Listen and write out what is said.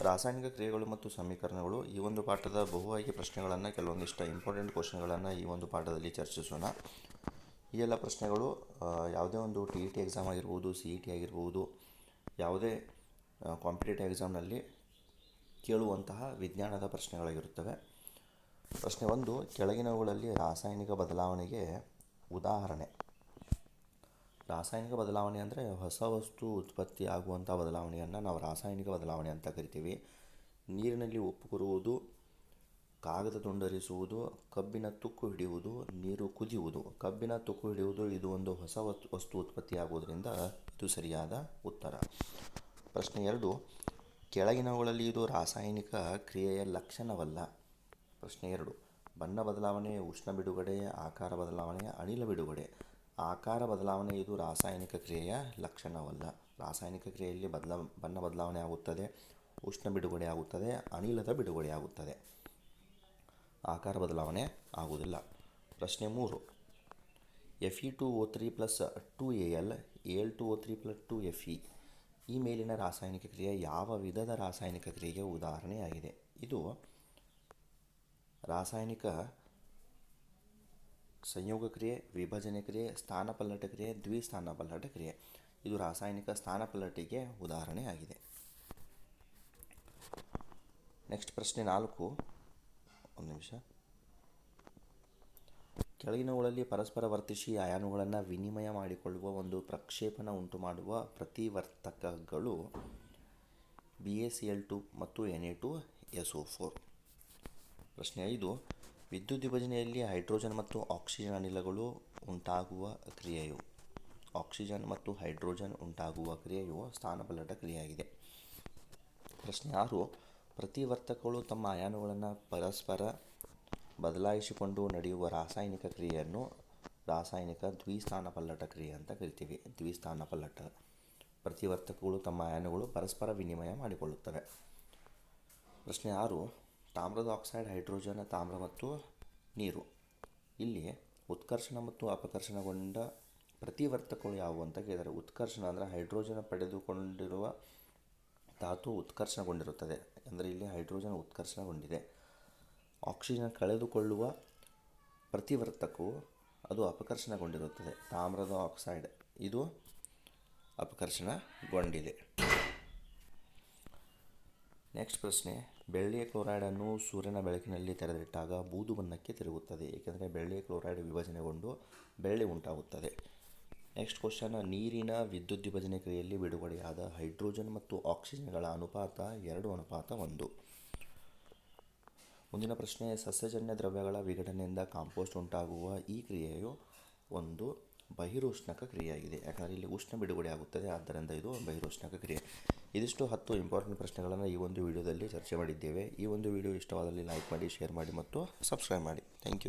ರಾಸಾಯನಿಕ ಕ್ರಿಯೆಗಳು ಮತ್ತು ಸಮೀಕರಣಗಳು ಈ ಒಂದು ಪಾಠದ ಬಹು ಆಯ್ಕೆ ಪ್ರಶ್ನೆಗಳನ್ನು ಕೆಲವೊಂದಿಷ್ಟು ಇಂಪಾರ್ಟೆಂಟ್ ಕ್ವಶನ್ಗಳನ್ನು ಈ ಒಂದು ಪಾಠದಲ್ಲಿ ಚರ್ಚಿಸೋಣ. ಈ ಎಲ್ಲ ಪ್ರಶ್ನೆಗಳು ಯಾವುದೇ ಒಂದು TET ಎಕ್ಸಾಮ್ ಆಗಿರ್ಬೋದು, CET ಆಗಿರ್ಬೋದು, ಯಾವುದೇ ಕಾಂಪಿಟೇಟಿವ್ ಎಕ್ಸಾಮ್ನಲ್ಲಿ ಕೇಳುವಂತಹ ವಿಜ್ಞಾನದ ಪ್ರಶ್ನೆಗಳಾಗಿರುತ್ತವೆ. ಪ್ರಶ್ನೆ 1, ಕೆಳಗಿನವುಗಳಲ್ಲಿ ರಾಸಾಯನಿಕ ಬದಲಾವಣೆಗೆ ಉದಾಹರಣೆ. ರಾಸಾಯನಿಕ ಬದಲಾವಣೆ ಅಂದರೆ ಹೊಸ ವಸ್ತು ಉತ್ಪತ್ತಿ ಆಗುವಂಥ ಬದಲಾವಣೆಯನ್ನು ನಾವು ರಾಸಾಯನಿಕ ಬದಲಾವಣೆ ಅಂತ ಕರಿತೀವಿ. ನೀರಿನಲ್ಲಿ ಉಪ್ಪು ಕರಗುವುದು, ಕಾಗದ ತುಂಡರಿಸುವುದು, ಕಬ್ಬಿನ ತುಕ್ಕು ಹಿಡಿಯುವುದು, ನೀರು ಕುದಿಯುವುದು. ಕಬ್ಬಿನ ತುಕ್ಕು ಹಿಡಿಯುವುದು ಇದು ಒಂದು ಹೊಸ ವಸ್ತು ಉತ್ಪತ್ತಿ ಆಗುವುದರಿಂದ ಇದು ಸರಿಯಾದ ಉತ್ತರ. ಪ್ರಶ್ನೆ 2, ಕೆಳಗಿನವುಗಳಲ್ಲಿ ಇದು ರಾಸಾಯನಿಕ ಕ್ರಿಯೆಯ ಲಕ್ಷಣವಲ್ಲ. ಪ್ರಶ್ನೆ 2, ಬಣ್ಣ ಬದಲಾವಣೆ, ಉಷ್ಣ ಬಿಡುಗಡೆ, ಆಕಾರ ಬದಲಾವಣೆ, ಅನಿಲ ಬಿಡುಗಡೆ. ಆಕಾರ ಬದಲಾವಣೆ ಇದು ರಾಸಾಯನಿಕ ಕ್ರಿಯೆಯ ಲಕ್ಷಣವಲ್ಲ. ರಾಸಾಯನಿಕ ಕ್ರಿಯೆಯಲ್ಲಿ ಬಣ್ಣ ಬದಲಾವಣೆ ಆಗುತ್ತದೆ, ಉಷ್ಣ ಬಿಡುಗಡೆ ಆಗುತ್ತದೆ, ಅನಿಲದ ಬಿಡುಗಡೆ ಆಗುತ್ತದೆ. ಆಕಾರ ಬದಲಾವಣೆ ಆಗುವುದಿಲ್ಲ. ಪ್ರಶ್ನೆ 3, Fe2O3 + 2Al, Al2O3 + 2Fe ಈ ಮೇಲಿನ ರಾಸಾಯನಿಕ ಕ್ರಿಯೆ ಯಾವ ವಿಧದ ರಾಸಾಯನಿಕ ಕ್ರಿಯೆಗೆ ಉದಾಹರಣೆಯಾಗಿದೆ? ಇದು ರಾಸಾಯನಿಕ ಸಂಯೋಗ ಕ್ರಿಯೆ, ವಿಭಜನೆ ಕ್ರಿಯೆ, ಸ್ಥಾನಪಲ್ಲಟ ಕ್ರಿಯೆ, ದ್ವಿಸ್ಥಾನಪಲ್ಲಟ ಕ್ರಿಯೆ. ಇದು ರಾಸಾಯನಿಕ ಸ್ಥಾನಪಲ್ಲಟಿಗೆ ಉದಾಹರಣೆಯಾಗಿದೆ. ನೆಕ್ಸ್ಟ್ ಪ್ರಶ್ನೆ 4, ಒಂದು ನಿಮಿಷ. ಕೆಳಗಿನವುಗಳಲ್ಲಿ ಪರಸ್ಪರ ವರ್ತಿಸಿ ಅಯಾನುಗಳನ್ನು ವಿನಿಮಯ ಮಾಡಿಕೊಳ್ಳುವ ಒಂದು ಪ್ರಕ್ಷೇಪಣ ಉಂಟುಮಾಡುವ ಪ್ರತಿವರ್ತಕಗಳು BaCl2 ಮತ್ತು Na2SO4. ಪ್ರಶ್ನೆ 5, ವಿದ್ಯುತ್ ವಿಭಜನೆಯಲ್ಲಿ ಹೈಡ್ರೋಜನ್ ಮತ್ತು ಆಕ್ಸಿಜನ್ ಅನಿಲಗಳು ಉಂಟಾಗುವ ಕ್ರಿಯೆಯು ಆಕ್ಸಿಜನ್ ಮತ್ತು ಹೈಡ್ರೋಜನ್ ಉಂಟಾಗುವ ಕ್ರಿಯೆಯು ಸ್ಥಾನಪಲ್ಲಟ ಕ್ರಿಯೆಯಾಗಿದೆ. ಪ್ರಶ್ನೆ 6, ಪ್ರತಿವರ್ತಕಗಳು ತಮ್ಮ ಅಯಾನುಗಳನ್ನು ಪರಸ್ಪರ ಬದಲಾಯಿಸಿಕೊಂಡು ನಡೆಯುವ ರಾಸಾಯನಿಕ ಕ್ರಿಯೆಯನ್ನು ರಾಸಾಯನಿಕ ದ್ವಿಸ್ಥಾನಪಲ್ಲಟ ಕ್ರಿಯೆ ಅಂತ ಕರಿತೀವಿ. ದ್ವಿಸ್ಥಾನಪಲ್ಲಟ ಪ್ರತಿವರ್ತಕಗಳು ತಮ್ಮ ಅಯಾನುಗಳು ಪರಸ್ಪರ ವಿನಿಮಯ ಮಾಡಿಕೊಳ್ಳುತ್ತವೆ. ಪ್ರಶ್ನೆ 6, ತಾಮ್ರದ ಆಕ್ಸೈಡ್, ಹೈಡ್ರೋಜನ್, ತಾಮ್ರ ಮತ್ತು ನೀರು. ಇಲ್ಲಿ ಉತ್ಕರ್ಷಣ ಮತ್ತು ಅಪಕರ್ಷಣಗೊಂಡ ಪ್ರತಿವರ್ತಕಗಳು ಯಾವುವು ಅಂತ ಕೇಳಿದರೆ, ಉತ್ಕರ್ಷಣ ಅಂದರೆ ಹೈಡ್ರೋಜನ್ ಪಡೆದುಕೊಂಡಿರುವ ಧಾತು ಉತ್ಕರ್ಷಣಗೊಂಡಿರುತ್ತದೆ, ಅಂದರೆ ಇಲ್ಲಿ ಹೈಡ್ರೋಜನ್ ಉತ್ಕರ್ಷಣಗೊಂಡಿದೆ. ಆಕ್ಸಿಜನ್ ಕಳೆದುಕೊಳ್ಳುವ ಪ್ರತಿವರ್ತಕವು ಅದು ಅಪಕರ್ಷಣಗೊಂಡಿರುತ್ತದೆ. ತಾಮ್ರದ ಆಕ್ಸೈಡ್ ಇದು ಅಪಕರ್ಷಣಗೊಂಡಿದೆ. ನೆಕ್ಸ್ಟ್ ಪ್ರಶ್ನೆ, ಬೆಳ್ಳಿಯ ಕ್ಲೋರೈಡನ್ನು ಸೂರ್ಯನ ಬೆಳಕಿನಲ್ಲಿ ತೆರೆದಿಟ್ಟಾಗ ಬೂದು ಬಣ್ಣಕ್ಕೆ ತಿರುಗುತ್ತದೆ, ಏಕೆಂದರೆ ಬೆಳ್ಳಿಯ ಕ್ಲೋರೈಡ್ ವಿಭಜನೆಗೊಂಡು ಬೆಳ್ಳಿ ಉಂಟಾಗುತ್ತದೆ. ನೆಕ್ಸ್ಟ್ ಕ್ವಶನ್, ನೀರಿನ ವಿದ್ಯುತ್ ವಿಭಜನೆ ಕ್ರಿಯೆಯಲ್ಲಿ ಬಿಡುಗಡೆಯಾದ ಹೈಡ್ರೋಜನ್ ಮತ್ತು ಆಕ್ಸಿಜನ್ಗಳ ಅನುಪಾತ 2:1. ಮುಂದಿನ ಪ್ರಶ್ನೆ, ಸಸ್ಯಜನ್ಯ ದ್ರವ್ಯಗಳ ವಿಘಟನೆಯಿಂದ ಕಾಂಪೋಸ್ಟ್ ಉಂಟಾಗುವ ಈ ಕ್ರಿಯೆಯು ಒಂದು ಬಹಿರುಷ್ಣಕ ಕ್ರಿಯೆಯಾಗಿದೆ, ಯಾಕಂದರೆ ಇಲ್ಲಿ ಉಷ್ಣ ಬಿಡುಗಡೆ ಆಗುತ್ತದೆ, ಆದ್ದರಿಂದ ಇದು ಬಹಿರುಷ್ಣಕ ಕ್ರಿಯೆ. ಇದಿಷ್ಟು 10 ಇಂಪಾರ್ಟೆಂಟ್ ಪ್ರಶ್ನೆಗಳನ್ನು ಈ ಒಂದು ವಿಡಿಯೋದಲ್ಲಿ ಚರ್ಚೆ ಮಾಡಿದ್ದೇವೆ. ಈ ಒಂದು ವಿಡಿಯೋ ಇಷ್ಟವಾದಲ್ಲಿ ಲೈಕ್ ಮಾಡಿ, ಶೇರ್ ಮಾಡಿ ಮತ್ತು ಸಬ್ಸ್ಕ್ರೈಬ್ ಮಾಡಿ. Thank you.